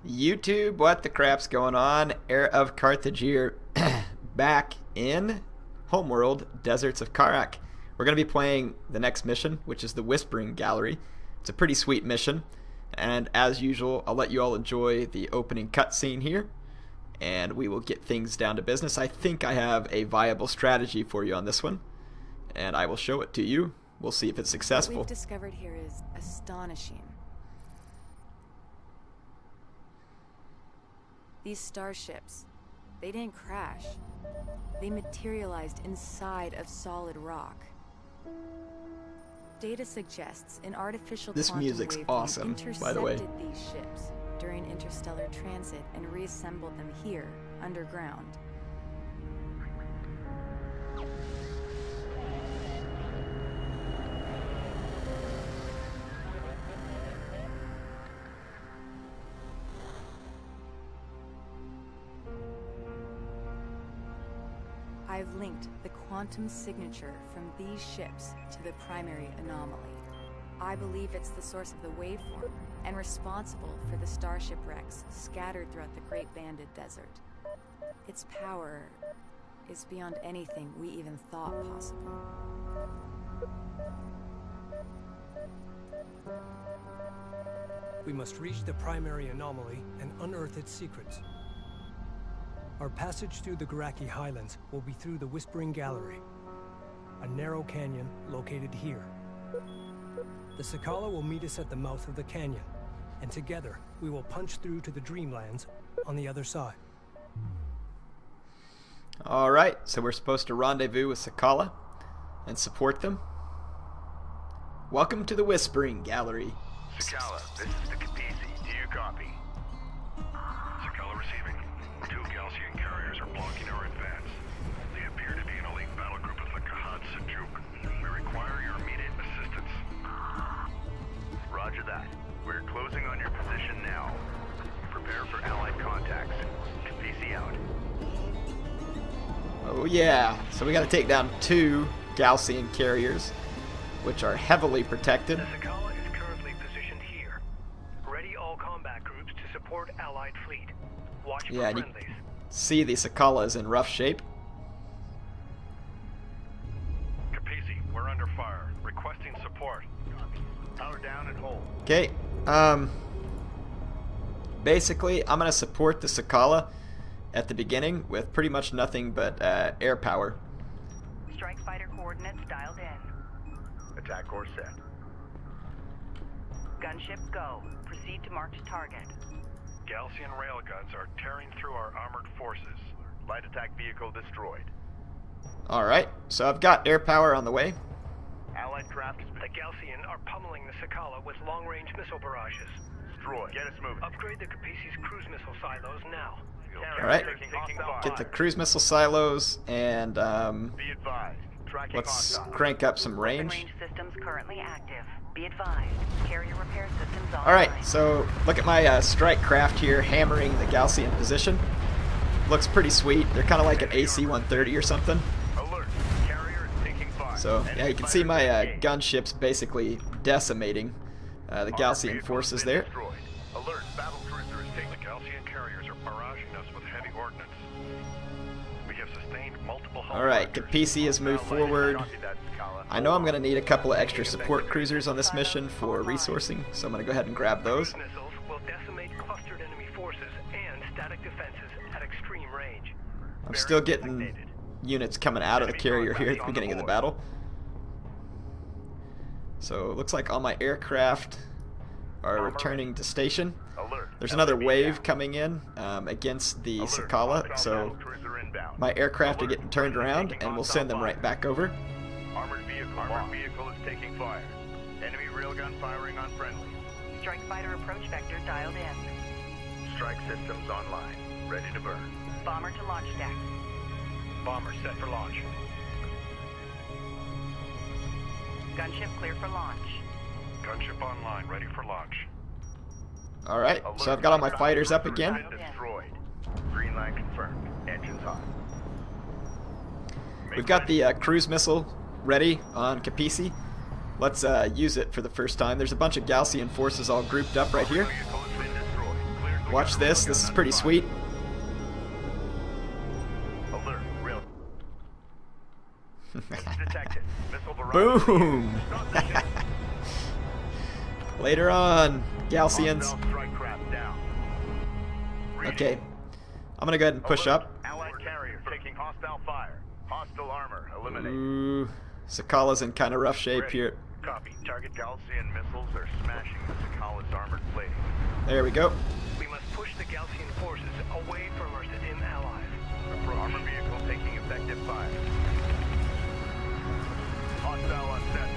YouTube, what the crap's going on? HeirofCarthage here, back in Homeworld, Deserts of Kharak. We're going to be playing the next mission, which is the Whispering Gallery. It's a pretty sweet mission, and as usual, I'll let you all enjoy the opening cutscene here, and we will get things down to business. I think I have a viable strategy for you on this one, and I will show it to you. We'll see if it's successful. What we've discovered here is astonishing. These starships, they didn't crash. They materialized inside of solid rock. Data suggests an artificial This quantum music's wave awesome, by the way. intercepted these ships during interstellar transit and reassembled them here, underground. I've linked the quantum signature from these ships to the primary anomaly. I believe it's the source of the waveform and responsible for the starship wrecks scattered throughout the Great Banded Desert. Its power is beyond anything we even thought possible. We must reach the primary anomaly and unearth its secrets. Our passage through the Garaki Highlands will be through the Whispering Gallery, a narrow canyon located here. The Sakala will meet us at the mouth of the canyon, and together we will punch through to the Dreamlands on the other side. Alright, so we're supposed to rendezvous with Sakala and support them. Welcome to the Whispering Gallery. Sakala, this is the Kapisi. Do you copy? Sakala receiving. Two Gaussian carriers are blocking our advance. They appear to be an elite battle group of the Cod Retribution. We require your immediate assistance. Roger that. We're closing on your position now. Prepare for allied contacts. Kapisi out. Oh yeah, so we gotta take down two Gaussian carriers, which are heavily protected. The Sakala is currently positioned here. Ready all combat groups to support allied fleet. Watch for And you friendlies. see the Sakala is in rough shape. Kapisi, we're under fire. Requesting support. Power down and hold. Okay, basically I'm gonna support the Sakala at the beginning with pretty much nothing but air power. Strike fighter coordinates dialed in. Attack course set. Gunship go. Proceed to marked target. Gaussian railguns are tearing through our armored forces. Light attack vehicle destroyed. Alright, so I've got air power on the way. Allied craft is The Gaussian are pummeling the Sakala with long-range missile barrages. destroyed. Get us moving. Upgrade the Kapisi's cruise missile silos now. Alright, Taking hostile get the fire. cruise missile silos and Be advised. Tracking let's hostile. crank up some Weapon range. range systems currently active. Be advised. Carrier repair systems online. Alright, so look at my strike craft here hammering the Gaussian position. Looks pretty sweet. They're kind of like an AC-130 or something. Alert. Carrier is taking fire. So yeah, Enemy you can see fighters my engaged. gunships basically decimating the Armored Gaussian vehicle forces has been there. destroyed. Alert. Battle cruiser is taking. The Gaussian carriers are barraging us with heavy ordnance. We have sustained multiple hull Alright, fractures. Kapisi has moved forward. Copy that, Sakala. I know I'm going to need a couple of extra support cruisers on this mission for resourcing, so I'm going to go ahead and grab those. Cruise missiles will decimate clustered enemy forces and static defenses at extreme range. I'm still getting units coming out of the carrier here at the beginning of the battle. So it looks like all my aircraft are returning to station. Alert. There's another LAB wave down. coming in against the Alert. Sakala, Hostile so battle cruiser inbound. my aircraft are Alert. getting turned around Taking and we'll hostile send them fire. right back over. Armored vehicle is taking fire. Enemy railgun firing on friendly. Strike fighter approach vector dialed in. Strike systems online. Ready to burn. Bomber to launch deck. Bomber set for launch. Gunship clear for launch. Gunship online, ready for launch. Alright, so I've got all my fighters up again. Destroyed. Green line confirmed. Engines hot. We've got the cruise missile ready on Kapisi. Let's use it for the first time. There's a bunch of Gaussian forces all grouped up right here. Vehicle has been destroyed. Clear Watch this. This is pretty sweet. Alert, real. Detected. Missile barrage. Boom! Later on, Gaussians. Hostile strike craft down. Okay, I'm gonna go ahead and push up. Allied carrier taking hostile fire. Hostile armor eliminated. Ooh, Sakala's in kind of rough shape Ready. here. Copy. Target Gaussian missiles are smashing the Sakala's armored plating. There we go. We must push the Gaussian forces away from our dim allies. Approach. Armor vehicle taking effective fire. Hostile on set.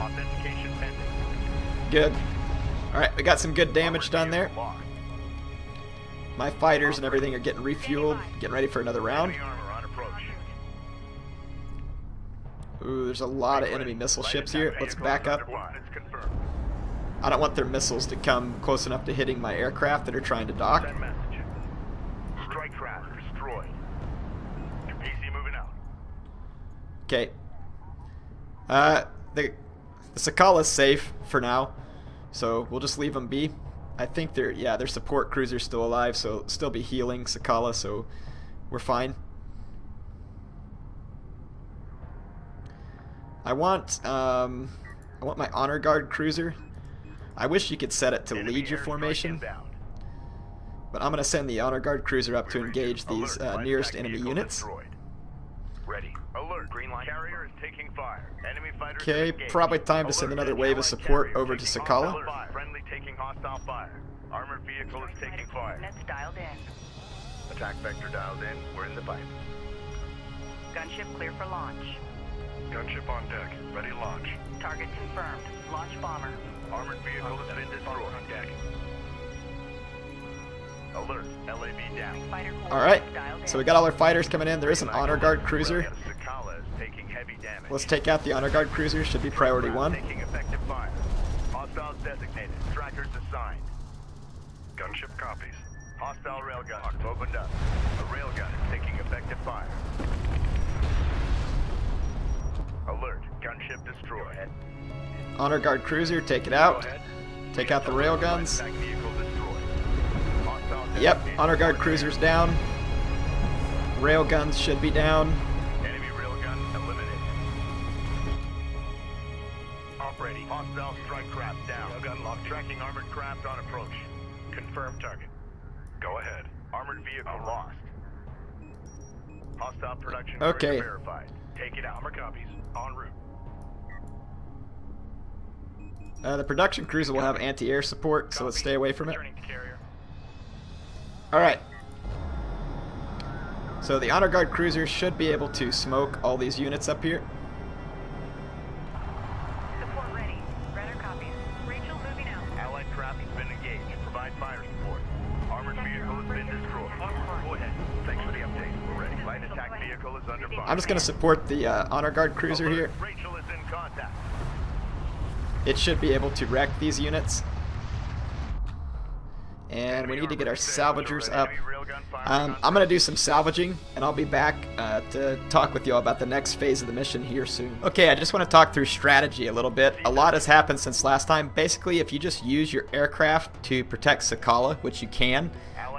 Authentication pending. Good. Alright, we got some good damage done there. Locked. My fighters and everything are getting refueled, getting ready for another round. Enemy armor on approach. Ooh, there's a lot of enemy missile ships here. Let's back up. Coordinates confirmed. I don't want their missiles to come close enough to hitting my aircraft that are trying to dock. Send message. Strike craft destroyed. Kapisi moving out. Okay. The Sakala's safe for now, so we'll just leave them be. I think their support cruiser's still alive, so it'll still be healing Sakala, so we're fine. I want my honor guard cruiser. I wish you could set it to lead your formation, but I'm gonna send the honor guard cruiser up to engage these nearest enemy units. Ready. Alert. Green line carrier is taking fire. Enemy fighters. Okay, probably time to send another wave of support over to Sakala. Friendly taking hostile fire. Armored vehicle is taking fire. Coordinates dialed in. Attack vector dialed in. We're in the pipe. Gunship clear for launch. Gunship on deck. Ready to launch. Target confirmed. Launch bomber. Armored vehicle has been destroyed. On deck. Alert. LAV down. Fighter Alright, coordinates dialed in. so we got all our fighters coming in. There is an honor guard cruiser. Sakala is taking heavy damage. Let's take out the honor guard cruiser. Should be priority 1. Taking effective fire. Hostiles designated. Trackers assigned. Gunship copies. Hostile railgun opened up. A railgun is taking effective fire. Alert. Gunship destroyed. Honor guard cruiser, take it out. Take out the railguns. Attack vehicle destroyed. Hostile Yep, designated. honor guard cruiser's down. Railguns should be down. Enemy railgun eliminated. Operating. Hostile strike craft down. Railgun locked. Tracking armored craft on approach. Confirmed target. Go ahead. Armored vehicle lost. Hostile production Okay. cruiser verified. Take it out. Armor copies. En route. The production cruiser will have anti-air support, so let's stay away from it. Returning to carrier. Alright. So the honor guard cruiser should be able to smoke all these units up here. Support ready. Radar copies. Rachel moving out. Allied craft has been engaged. Provide fire support. Armored vehicle has been destroyed. Go ahead. Thanks for the update. We're ready. Light attack vehicle is under fire. I'm just going to support the honor guard cruiser here. Rachel is in contact. It should be able to wreck these units. And we need to get our salvagers up. I'm going to do some salvaging, and I'll be back to talk with you all about the next phase of the mission here soon. Okay, I just want to talk through strategy a little bit. A lot has happened since last time. Basically, if you just use your aircraft to protect Sakala, which you can,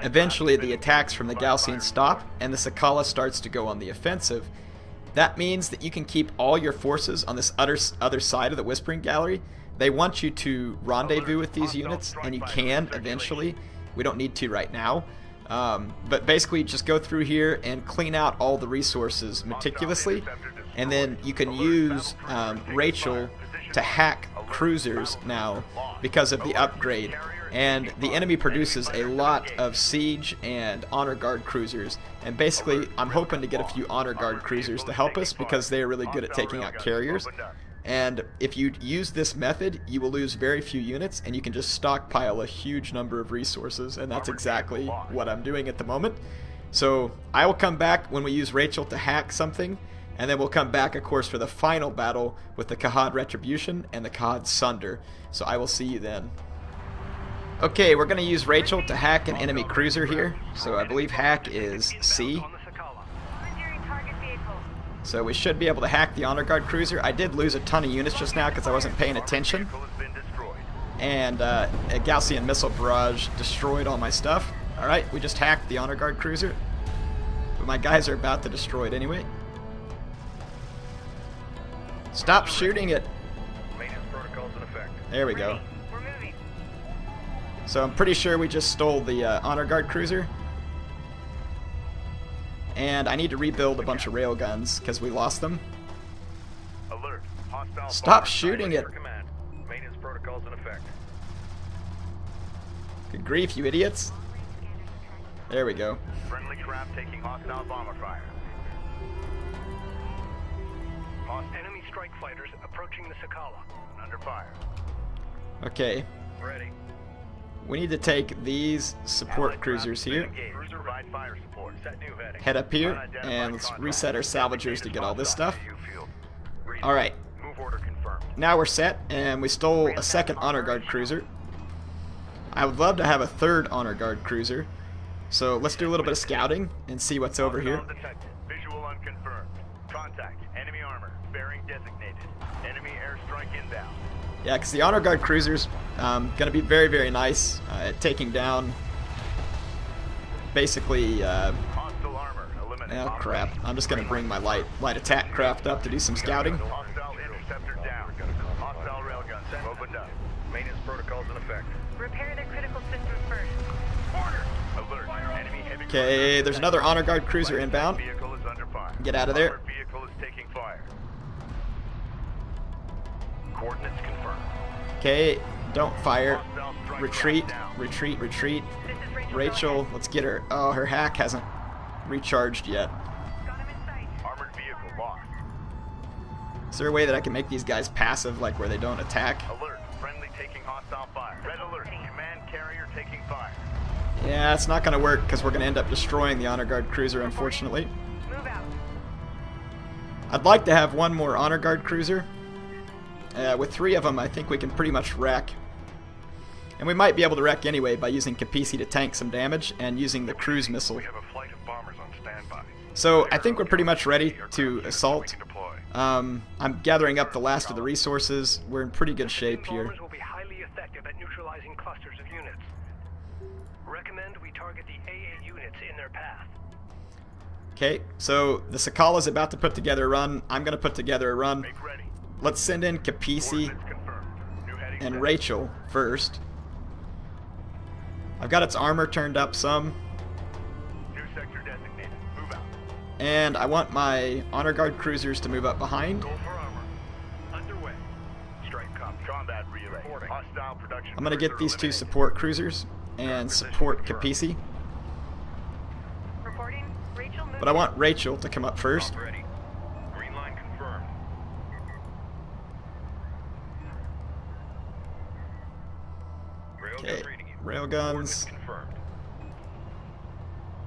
eventually the attacks from the Gaussian stop, and the Sakala starts to go on the offensive. That means that you can keep all your forces on this other side of the Whispering Gallery. They want you to rendezvous with these units, and you can eventually. We don't need to right now. But basically just go through here and clean out all the resources meticulously, and then you can use Rachel to hack cruisers now because of the upgrade. And the enemy produces a lot of siege and honor guard cruisers, and basically I'm hoping to get a few honor guard cruisers to help us because they are really good at taking out carriers. And if you use this method, you will lose very few units, and you can just stockpile a huge number of resources, and that's exactly what I'm doing at the moment. So I will come back when we use Rachel to hack something, and then we'll come back, of course, for the final battle with the Cod Retribution and the Cod Sunder. So I will see you then. Okay, we're going to use Rachel to hack an enemy cruiser here. So I believe hack is C. On the Sakala. Securing target vehicle. So we should be able to hack the honor guard cruiser. I did lose a ton of units just now because I wasn't paying attention. Vehicle has been destroyed. And a Gaussian missile barrage destroyed all my stuff. Alright, we just hacked the honor guard cruiser. But my guys are about to destroy it anyway. Stop shooting it! Maintenance protocols in effect. There we go. We're moving. So I'm pretty sure we just stole the honor guard cruiser. And I need to rebuild a bunch of railguns because we lost them. Alert. Hostile Stop bomber shooting sighted it. your command. Maintenance protocols in effect. Good grief, you idiots. There we go. Friendly craft taking hostile bomber fire. Enemy strike fighters approaching the Sakala. Under fire. Okay. Ready. We need to take these support Allied cruisers craft here. engaged. Cruiser provide fire support. Set new heading. Head up here, Unidentified and let's contract. reset our salvagers to get all this stuff. EU field. Read. Alright, Move order confirmed. now we're set, and we stole a second honor guard cruiser. I would love to have a third honor guard cruiser. So let's do a little bit of scouting and see what's over here. Hostile detected. Visual unconfirmed. Contact. Enemy armor. Bearing designated. Enemy airstrike inbound. Yeah, because the honor guard cruiser's going to be very, very nice at taking down basically... Hostile armor. Eliminated. oh crap, I'm just going to bring my light attack craft up to do some scouting. Hostile interceptor down. Hostile railgun set. Opened up. Maintenance protocols in effect. Repair the critical systems first. Order. Alert. Enemy heavy. Okay, there's another honor guard cruiser inbound. Vehicle is under fire. Get out of there. Armored vehicle is taking fire. Coordinates confirmed. Okay, don't fire. Hostile strike Retreat, craft down. retreat, retreat. This is Rachel, let's get her. Oh, her hack hasn't recharged yet. Got him in sight. Armored vehicle lost. Is there a way that I can make these guys passive, like where they don't attack? Alert. Friendly taking hostile fire. Red alert. Command carrier taking fire. Yeah, it's not going to work because we're going to end up destroying the honor guard cruiser, unfortunately. Move out. I'd like to have one more honor guard cruiser. With 3 of them, I think we can pretty much wreck. And we might be able to wreck anyway by using Kapisi to tank some damage and using the cruise missile. We have a flight of bombers on standby. So I think we're pretty much ready to We assault. can deploy. I'm gathering up the last of the resources. We're in pretty good shape here. Bombers will be highly effective at neutralizing clusters of units. Recommend we target the AA units in their path. Okay, so the Sakala's about to put together a run. I'm going to put together a run. Make ready. Let's send in Kapisi Coordinates confirmed. New heading and set. Rachel first. I've got its armor turned up some, New sector designated. Move out. and I want my honor guard cruisers to move up behind. Go for armor. Underway. Strike combat relay. Hostile production. I'm going to get cruiser these 2 eliminated. support cruisers and support Kapisi, Reporting. Rachel, move. but I want Rachel to come up first. Op ready. Green line confirmed. Railgun Okay, reading you. railguns, Coordinates confirmed.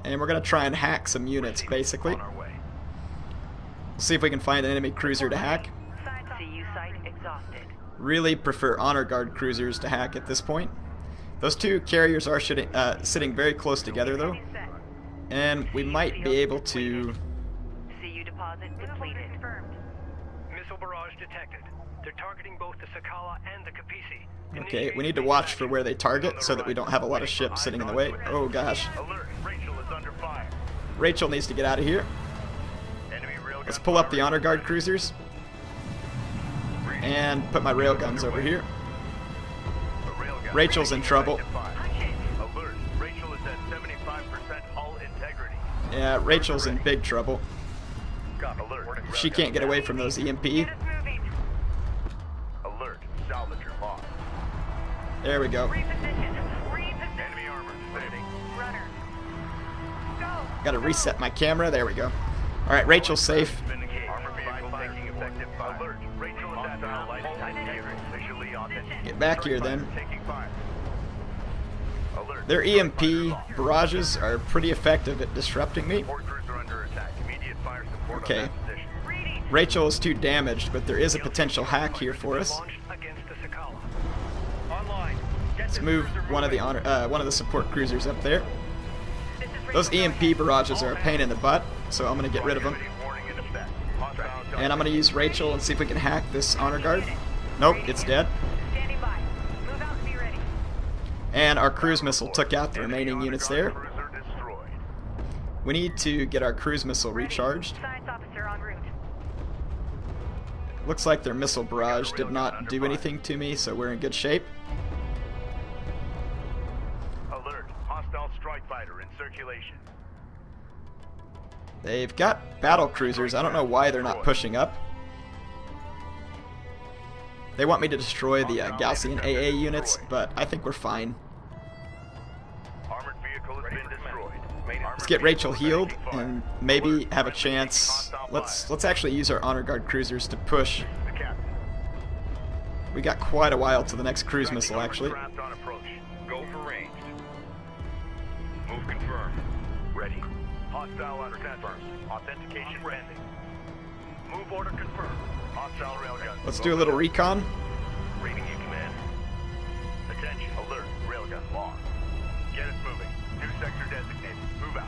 and we're going to try and hack some units, basically. On our way. See if we can find an enemy cruiser to hack. CU site exhausted. Really prefer honor guard cruisers to hack at this point. Those 2 carriers are sitting very close together, though, Set. and we might be able to... CU deposit depleted. Confirmed. Missile barrage detected. They're targeting both the Sakala and the Kapisi. Okay, we need to watch for where they target so that we don't have a lot of ships sitting in the way. Oh gosh. Alert. Rachel is under fire. Rachel needs to get out of here. Enemy railgun. Let's pull up the honor guard cruisers and put my railguns over here. Rachel's in trouble. Alert. Rachel is at 75% hull integrity. Yeah, Rachel's in big trouble. Alert. If she can't get away from those EMP. Get us moving. Alert. Salvager lost. There we go. Reposition. Reposition. Enemy armor standing. Runner. Go. Gotta reset my camera. There we go. Alright, Rachel's safe. Armor vehicle taking effective fire. Alert. Rachel is at light integrity. Visually authentic. Get back here then. Taking fire. Alert. Their EMP barrages are pretty effective at disrupting me. Support cruiser under attack. Immediate fire support Okay. on that position. Reading. Rachel is too damaged, but there is a potential hack here for us. Launched against the Sakala. Online. Let's move one of the support cruisers up there. This is Those Rachel. EMP barrages are a pain in the butt, so I'm gonna get rid of them. Warning in effect. Hostile And I'm gonna use Rachel and see if we can hack this honor guard. Nope, it's dead. Standing by. Move out And our cruise missile took out the remaining units there. Cruiser destroyed. We need to get our cruise missile recharged. Science officer en route. Looks like their missile barrage did not do anything to me, so we're in good shape. Alert. Hostile strike fighter in circulation. They've got battle cruisers. I don't know why they're not pushing up. They want me to destroy the Gaussian AA units, but I think we're fine. Armored vehicle has been destroyed. Let's get Rachel healed and maybe have a chance. Let's actually use our honor guard cruisers to push. The captain. We got quite a while to the next cruise missile, actually. Craft on approach. Go for ranged. Move confirmed. Ready. Hostile under confirmed. Authentication pending. Move order confirmed. Hostile railgun. Let's do a little recon. Reading you, command. Attention. Alert. Railgun lost. Get us moving. New sector designated. Move out.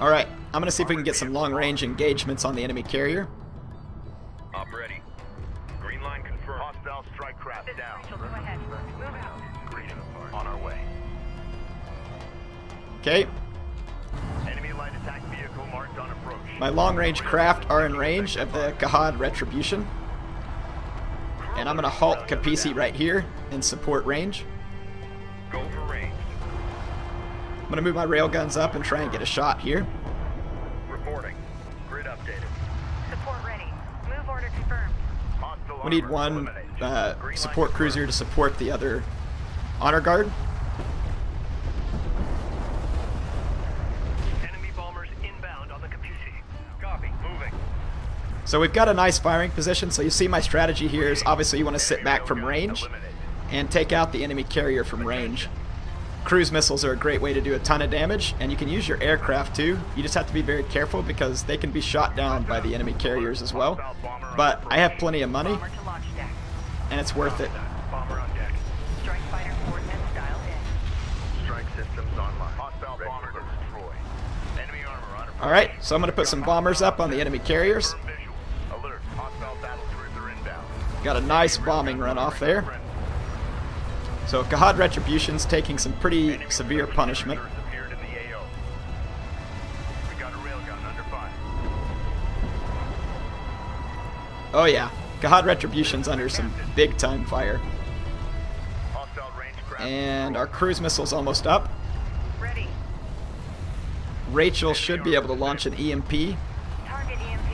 Alright, I'm going to see if we can get some long-range engagements on the enemy carrier. Up ready. Green line confirmed. Hostile strike craft This is down. Rachel, go ahead. Move out. Greeting. On our way. Okay, Enemy light attack vehicle marked on approach. my long-range craft are in range of the Cod Retribution. And I'm going to halt Kapisi right here in support range. Go for ranged. I'm going to move my railguns up and try and get a shot here. Reporting. Grid updated. Support ready. Move order confirmed. Hostile We need armor one eliminated. Green line support confirmed. cruiser to support the other honor guard. Enemy bombers inbound on the Kapisi. Copy. Moving. So we've got a nice firing position, so you see my strategy here is obviously you want to sit back from range and take out the enemy carrier from range. Cruise missiles are a great way to do a ton of damage, and you can use your aircraft too. You just have to be very careful because they can be shot down by the enemy carriers as well. But I have plenty of money, Bomber to launch deck. and it's worth it. Bomber on deck. Strike fighter coordinates dialed in. Strike systems online. Hostile bomber destroyed. Enemy armor on approach. Alright, so I'm going to put some bombers up on the enemy carriers. Visual. Alert. Hostile battle cruiser inbound. Got a nice bombing run off there. So Cod Retribution's taking some pretty severe punishment. Appeared in the AO. We got a railgun under fire. Oh yeah, Cod Retribution's under some big time fire. Hostile range craft. And our cruise missile's almost up. Ready. Rachel should be able to launch an EMP. Target EMP.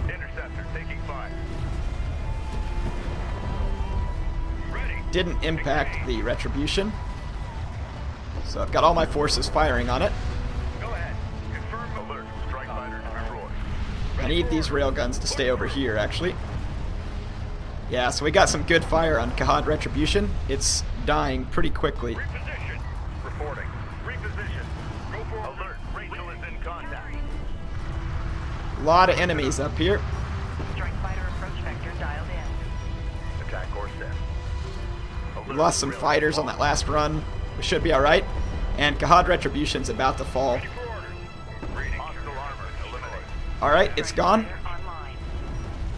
Interceptor taking fire. Ready. Didn't impact the Retribution. So I've got all my forces firing on it. Go ahead. Confirm alert. Strike fighter destroyed. I need these railguns to stay over here, actually. Yeah, so we got some good fire on Cod Retribution. It's dying pretty quickly. Reposition. Reporting. Reposition. Go for alert. Rachel is in contact. A lot of enemies up here. Strike fighter approach vector dialed in. Attack course set. We lost some fighters on that last run. We should be alright. And Cod Retribution's about to fall. Ready for orders. Reading. Hostile armor eliminated. Alright, it's gone. Fighter online.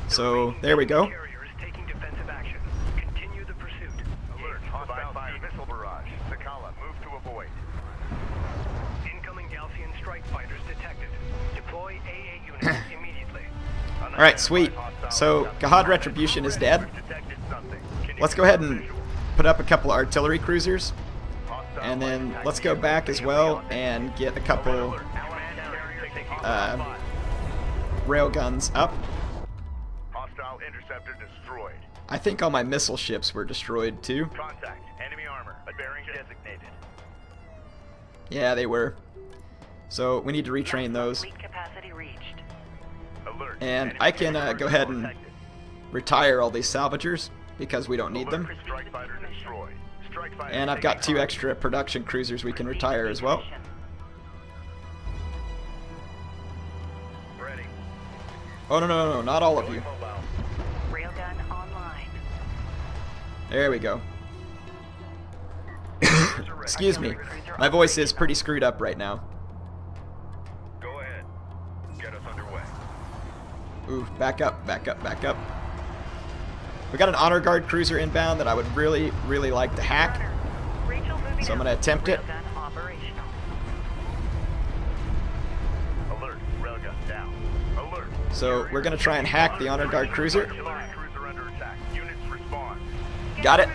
So there we go. Carrier is taking defensive action. Continue the pursuit. Alert. Hostile missile barrage. Sakala, move to avoid. Incoming Gaussian strike fighters detected. Deploy AA units immediately. Alright, sweet. So Cod Retribution is dead. Detected something. Let's go ahead and put up a couple of artillery cruisers. And then let's go back as well and get a couple railguns up. Hostile interceptor destroyed. I think all my missile ships were destroyed too. Contact. Enemy armor. Bearing designated. Yeah, they were. So we need to retrain those. Fleet capacity reached. Alert. And Enemy I can carrier go ahead and detected. retire all these salvagers because we don't need them. Strike fighter destroyed. Strike fighter And I've got taking 2 fire. extra production cruisers we can retire as well. Ready. Oh no, not all of you. Mobile. Railgun online. There we go. Excuse me. My voice is pretty screwed up right now. Go ahead. Get us underway. Ooh, back up, back up, back up. We got an honor guard cruiser inbound that I would really like to hack. Rachel So I'm going to attempt it. Railgun operational. Alert. Railgun down. Alert. So we're going to try and hack the Honor Guard cruiser. Artillery cruiser under attack. Units respond. Got it.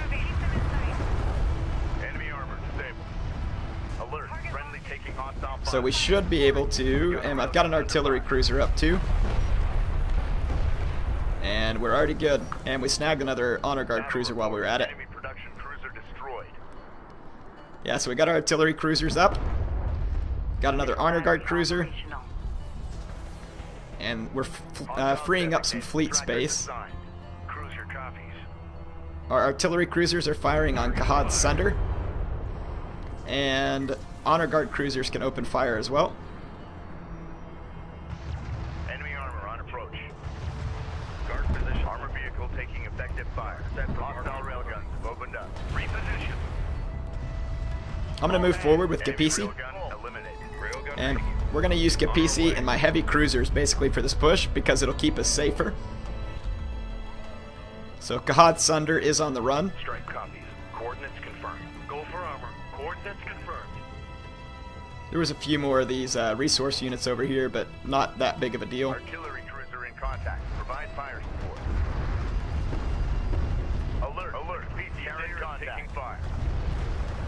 Enemy armor disabled. Alert. Friendly taking hostile fire. So we should be able to, and I've got an artillery cruiser up too. And we're already good. And we snagged another Honor Guard cruiser while we were at it. Enemy production cruiser destroyed. Yeah, so we got our artillery cruisers up. Got another Honor Guard cruiser. Operational. And we're freeing up some fleet space. Cruiser copies. Our artillery cruisers are firing on Cod Sunder. And Honor Guard cruisers can open fire as well. Enemy armor on approach. Guard position. Armor vehicle taking effective fire. Set for hostile railguns have opened up. Reposition. I'm going to move forward with Kapisi. Railgun eliminated. Railgun And taking. we're going to use Kapisi and my heavy cruisers basically for this push because it'll keep us safer. So Cod Sunder is on the run. Strike copies. Coordinates confirmed. Go for armor. Coordinates confirmed. There was a few more of these resource units over here, but not that big of a deal. Artillery cruiser in contact. Provide fire support. Alert. Alert. PT carrier taking fire.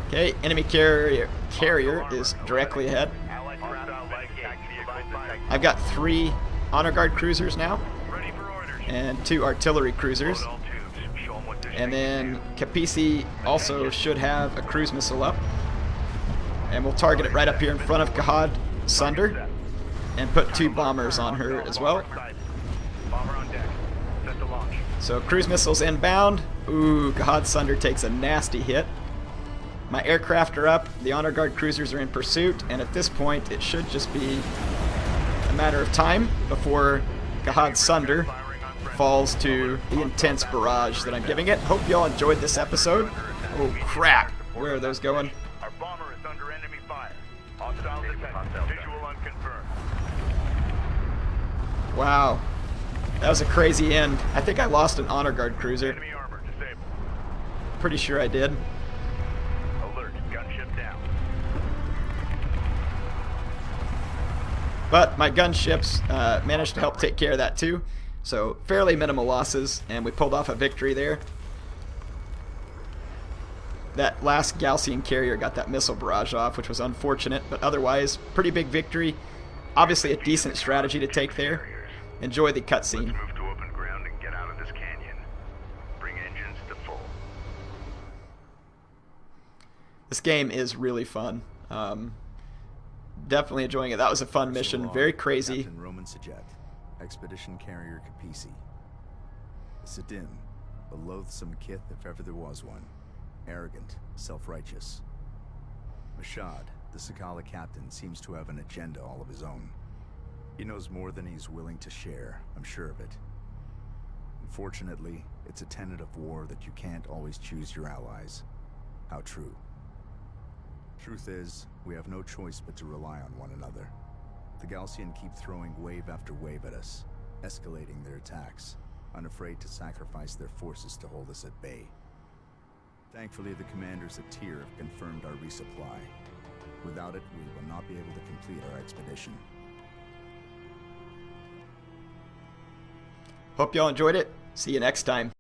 Okay, enemy carrier is directly ahead. Allied craft light gauge. Provide fire. I've got 3 Honor Guard cruisers now Ready for orders. and 2 artillery cruisers. Load all tubes. Show 'em what they're And then Kapisi also should have a cruise missile up. And we'll target it right up here in front of Cod Sunder and put 2 bombers on her as well. Bomber on deck. Set to launch. So cruise missiles inbound. Ooh, Cod Sunder takes a nasty hit. My aircraft are up, the Honor Guard cruisers are in pursuit, and at this point it should just be a matter of time before Cod Sunder falls to the intense barrage that I'm giving it. Hope y'all enjoyed this episode. Oh crap, where are those going? Our bomber is under enemy fire. Hostile detected. Visual unconfirmed. Wow, that was a crazy end. I think I lost an Honor Guard cruiser. Enemy armor disabled. Pretty sure I did. Alert. Gunship down. But my gunships managed to help take care of that too. So fairly minimal losses, and we pulled off a victory there. That last Gaussian carrier got that missile barrage off, which was unfortunate, but otherwise, pretty big victory. Obviously a decent strategy to take there. Enjoy the cutscene. Let's move to open ground and get out of this canyon. Bring engines to full. This game is really fun. Definitely enjoying it. That was a fun mission, very crazy. Captain Roman Sajet, Expedition Carrier Kapisi. Sidin, a loathsome kith if ever there was one. Arrogant, self-righteous. Mashad, the Sakala captain, seems to have an agenda all of his own. He knows more than he's willing to share, I'm sure of it. Unfortunately, it's a tenet of war that you can't always choose your allies. How true. Truth is, we have no choice but to rely on one another. The Gaussian keep throwing wave after wave at us, escalating their attacks, unafraid to sacrifice their forces to hold us at bay. Thankfully, the commanders at Tyr have confirmed our resupply. Without it, we will not be able to complete our expedition. Hope y'all enjoyed it. See you next time.